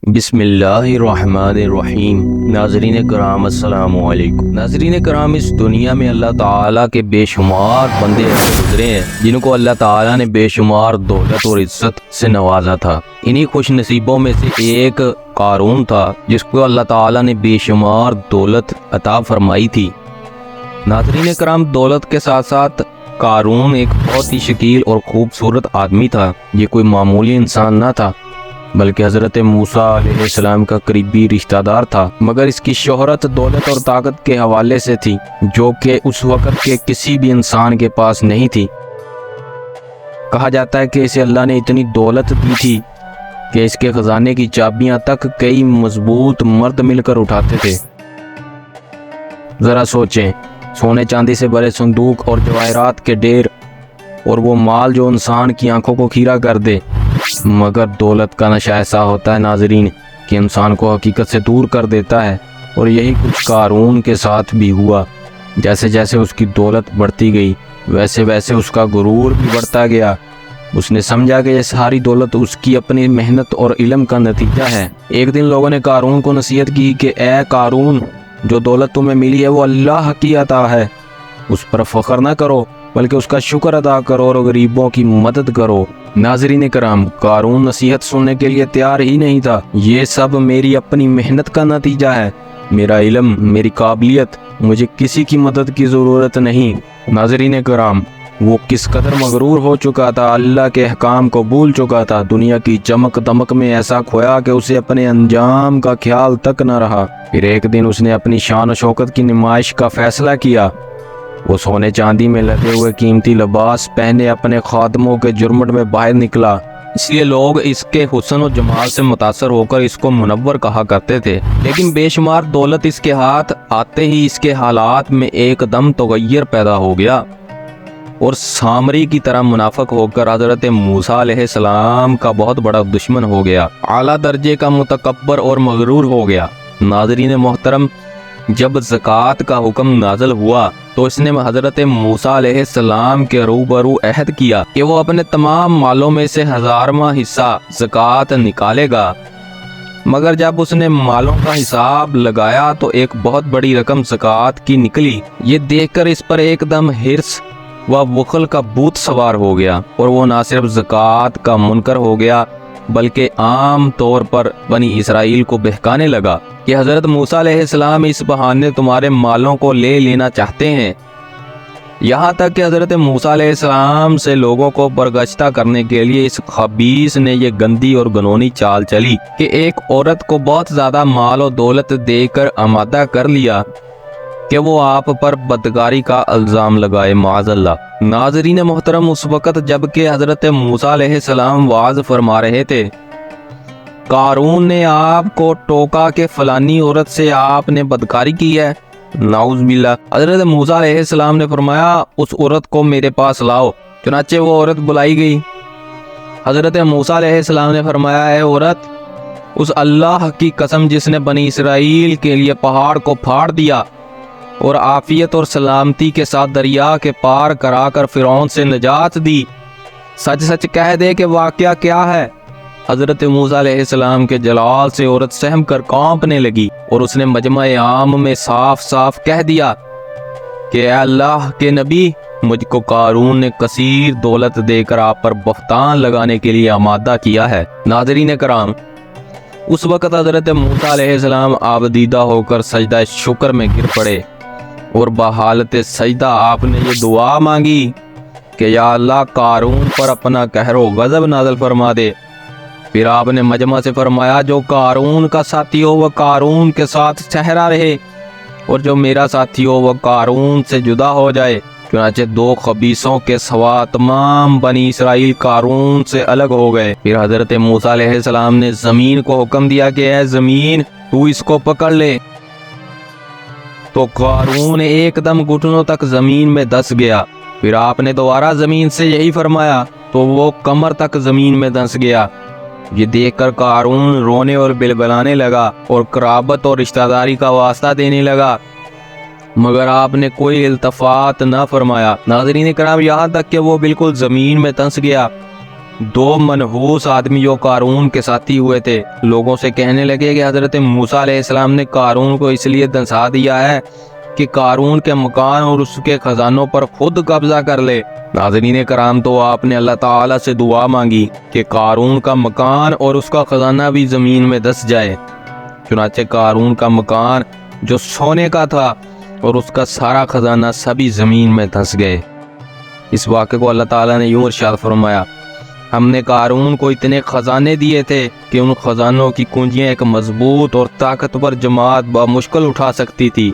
بسم اللہ الرحمن الرحیم۔ ناظرین کرام السلام علیکم۔ ناظرین کرام، اس دنیا میں اللہ تعالیٰ کے بے شمار بندے ایسے گزرے ہیں جن کو اللہ تعالیٰ نے بے شمار دولت اور عزت سے نوازا تھا۔ انہی خوش نصیبوں میں سے ایک قارون تھا جس کو اللہ تعالیٰ نے بے شمار دولت عطا فرمائی تھی۔ ناظرین کرام، دولت کے ساتھ ساتھ قارون ایک بہت ہی شکیل اور خوبصورت آدمی تھا۔ یہ کوئی معمولی انسان نہ تھا بلکہ حضرت موسیٰ علیہ السلام کا قریبی رشتہ دار تھا، مگر اس کی شہرت دولت اور طاقت کے حوالے سے تھی جو کہ اس وقت کے کسی بھی انسان کے پاس نہیں تھی۔ کہا جاتا ہے کہ اسے اللہ نے اتنی دولت دی تھی کہ اس کے خزانے کی چابیاں تک کئی مضبوط مرد مل کر اٹھاتے تھے۔ ذرا سوچیں، سونے چاندی سے بھرے صندوق اور جواہرات کے ڈھیر، اور وہ مال جو انسان کی آنکھوں کو کھیرا کر دے، مگر دولت کا نشہ ایسا ہوتا ہے ناظرین کہ انسان کو حقیقت سے دور کر دیتا ہے۔ اور یہی کچھ قارون کے ساتھ بھی ہوا۔ جیسے جیسے اس کی دولت بڑھتی گئی ویسے ویسے اس کا غرور بھی بڑھتا گیا۔ اس نے سمجھا کہ یہ ساری دولت اس کی اپنی محنت اور علم کا نتیجہ ہے۔ ایک دن لوگوں نے قارون کو نصیحت کی کہ اے قارون، جو دولت تمہیں ملی ہے وہ اللہ کی عطا ہے، اس پر فخر نہ کرو بلکہ اس کا شکر ادا کرو اور غریبوں کی مدد کرو۔ ناظرین کرام، قارون نصیحت سننے کے لیے تیار ہی نہیں تھا۔ یہ سب میری اپنی محنت کا نتیجہ ہے، میرا علم، میری قابلیت، مجھے کسی کی مدد کی ضرورت نہیں۔ ناظرین کرام، وہ کس قدر مغرور ہو چکا تھا، اللہ کے احکام کو بھول چکا تھا، دنیا کی چمک دمک میں ایسا کھویا کہ اسے اپنے انجام کا خیال تک نہ رہا۔ پھر ایک دن اس نے اپنی شان و شوکت کی نمائش کا فیصلہ کیا۔ وہ سونے چاندی میں لدے ہوئے قیمتی لباس پہنے اپنے خادموں کے جرمٹ میں باہر نکلا۔ اس لیے لوگ اس کے حسن و جمال سے متاثر ہو کر اس کو منور کہا کرتے تھے۔ لیکن بے شمار دولت اس کے ہاتھ آتے ہی اس کے حالات میں ایک دم تغیر پیدا ہو گیا اور سامری کی طرح منافق ہو کر حضرت موسیٰ علیہ السلام کا بہت بڑا دشمن ہو گیا، اعلیٰ درجے کا متکبر اور مغرور ہو گیا۔ ناظرین محترم، جب زکوٰۃ کا حکم نازل ہوا تو اس نے حضرت موسیٰ علیہ السلام کے روبرو عہد کیا کہ وہ اپنے تمام مالوں میں سے 1000واں حصہ زکوٰۃ نکالے گا، مگر جب اس نے مالوں کا حساب لگایا تو ایک بہت بڑی رقم زکوٰۃ کی نکلی۔ یہ دیکھ کر اس پر ایک دم حرص و بخل کا بھوت سوار ہو گیا اور وہ نہ صرف زکوٰۃ کا منکر ہو گیا بلکہ عام طور پر بنی اسرائیل کو بہکانے لگا کہ حضرت موسیٰ علیہ السلام اس بہانے تمہارے مالوں کو لے لینا چاہتے ہیں۔ یہاں تک کہ حضرت موسیٰ علیہ السلام سے لوگوں کو برگشتہ کرنے کے لیے اس خبیث نے یہ گندی اور گنونی چال چلی کہ ایک عورت کو بہت زیادہ مال و دولت دے کر آمادہ کر لیا کہ وہ آپ پر بدکاری کا الزام لگائے، معاذ اللہ۔ ناظرین محترم، اس وقت جب کہ حضرت موسیٰ علیہ السلام وعظ فرما رہے تھے، قارون نے آپ کو ٹوکا کہ فلانی عورت سے آپ نے بدکاری کی ہے، نعوذ باللہ۔ حضرت موسیٰ علیہ السلام نے فرمایا اس عورت کو میرے پاس لاؤ۔ چنانچہ وہ عورت بلائی گئی۔ حضرت موسیٰ علیہ السلام نے فرمایا، اے عورت، اس اللہ کی قسم جس نے بنی اسرائیل کے لیے پہاڑ کو پھاڑ دیا اور عافیت اور سلامتی کے ساتھ دریا کے پار کرا کر فرعون سے نجات دی، سچ سچ کہہ دے کہ واقعہ کیا ہے۔ حضرت موسیٰ علیہ السلام کے جلال سے عورت سہم کر کانپنے لگی اور اس نے مجمع عام میں صاف صاف کہہ دیا کہ اے اللہ کے نبی، مجھ کو قارون نے کثیر دولت دے کر آپ پر بہتان لگانے کے لیے آمادہ کیا ہے۔ ناظرین کرام، اس وقت حضرت موسیٰ علیہ السلام آبدیدہ ہو کر سجدہ شکر میں گر پڑے اور بحالت سجدہ آپ نے یہ دعا مانگی کہ یا اللہ، قارون پر اپنا قہر و غضب نازل فرما دے۔ پھر آپ نے مجمع سے فرمایا جو قارون کا ساتھی ہو وہ قارون کے ساتھ صحرا رہے اور جو میرا ساتھی ہو وہ قارون سے جدا ہو جائے۔ چنانچہ دو خبیثوں کے سوا تمام بنی اسرائیل قارون سے الگ ہو گئے۔ پھر حضرت موسیٰ علیہ السلام نے زمین کو حکم دیا کہ اے زمین، تو اس کو پکڑ لے۔ تو قارون ایک دم گھٹنوں تک زمین میں دھس گیا۔ پھر آپ نے دوبارہ زمین سے یہی فرمایا تو وہ کمر تک زمین میں دھس گیا۔ یہ دیکھ کر قارون رونے اور بلبلانے لگا اور قرابت اور رشتہ داری کا واسطہ دینے لگا، مگر آپ نے کوئی التفات نہ فرمایا۔ ناظرین کرام، یہاں تک کہ وہ بالکل زمین میں دھنس گیا دو منحوس آدمی جو قارون کے ساتھی ہوئے تھے لوگوں سے کہنے لگے کہ حضرت موسیٰ علیہ السلام نے قارون کو اس لیے دھنسا دیا ہے کہ قارون کے مکان اور اس کے خزانوں پر خود قبضہ کر لے۔ ناظرین کرام، تو آپ نے اللہ تعالیٰ سے دعا مانگی کہ قارون کا مکان اور اس کا خزانہ بھی زمین میں دھس جائے۔ چنانچہ قارون کا مکان جو سونے کا تھا اور اس کا سارا خزانہ سبھی زمین میں دھس گئے۔ اس واقعے کو اللہ تعالیٰ نے یوں ارشاد فرمایا، ہم نے قارون کو اتنے خزانے دیے تھے کہ ان خزانوں کی کنجیاں ایک مضبوط اور طاقتور جماعت بمشکل اٹھا سکتی تھی۔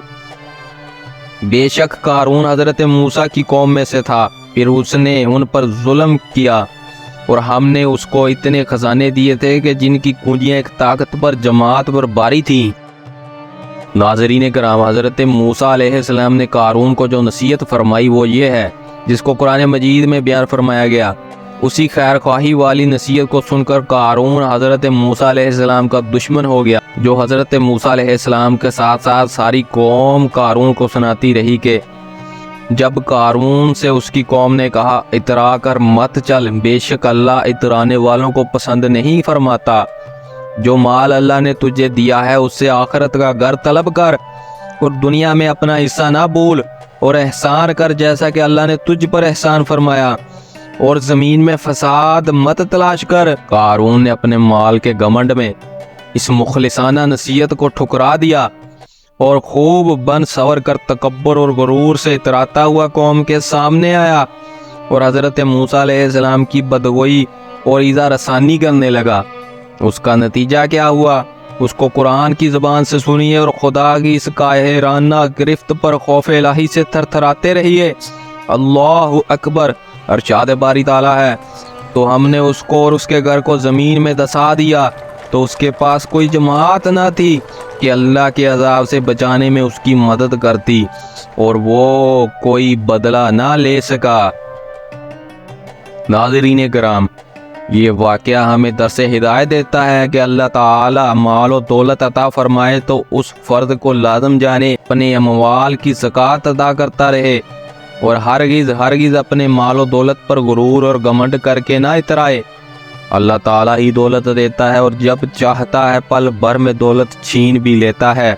بے شک قارون حضرت موسیٰ کی قوم میں سے تھا، پھر اس نے ان پر ظلم کیا اور ہم نے اس کو اتنے خزانے دیے تھے کہ جن کی کنجیاں ایک طاقتور جماعت پر باری تھیں۔ ناظرین کرام، حضرت موسیٰ علیہ السلام نے قارون کو جو نصیحت فرمائی وہ یہ ہے جس کو قرآن مجید میں بیان فرمایا گیا۔ اسی خیر خواہی والی نصیحت کو سن کر قارون حضرت موسیٰ علیہ السلام کا دشمن ہو گیا، جو حضرت موسیٰ علیہ السلام کے ساتھ ساتھ ساری قوم قارون کو سناتی رہی کہ جب قارون سے اس کی قوم نے کہا اترا کر مت چل، بے شک اللہ اترانے والوں کو پسند نہیں فرماتا۔ جو مال اللہ نے تجھے دیا ہے اس سے آخرت کا گھر طلب کر اور دنیا میں اپنا حصہ نہ بھول اور احسان کر جیسا کہ اللہ نے تجھ پر احسان فرمایا، اور زمین میں فساد مت تلاش کر۔ قارون نے اپنے مال کے گھمنڈ میں اس مخلصانہ نصیحت کو ٹھکرا دیا اور خوب بن سور کر تکبر اور غرور سے اتراتا ہوا قوم کے سامنے آیا اور حضرت موسیٰ علیہ السلام کی بدگوئی اور ایذا رسانی کرنے لگا۔ اس کا نتیجہ کیا ہوا اس کو قرآن کی زبان سے سنیے اور خدا کی اس قاہرانہ گرفت پر خوف الہی سے تھر تھراتے رہیے۔ اللہ اکبر۔ ارشاد باری تعالیٰ ہے، تو ہم نے اس کو اور اس کے گھر کو زمین میں دھسا دیا تو اس کے پاس کوئی جماعت نہ تھی کہ اللہ کے عذاب سے بچانے میں اس کی مدد کرتی، اور وہ کوئی بدلہ نہ لے سکا۔ ناظرین کرام، یہ واقعہ ہمیں درس ہدایت دیتا ہے کہ اللہ تعالی مال و دولت عطا فرمائے تو اس فرد کو لازم جانے اپنے اموال کی زکوٰۃ ادا کرتا رہے اور ہرگز اپنے مال و دولت پر غرور اور گھمنڈ کر کے نہ اترائے۔ اللہ تعالیٰ ہی دولت دیتا ہے اور جب چاہتا ہے پل بھر میں دولت چھین بھی لیتا ہے۔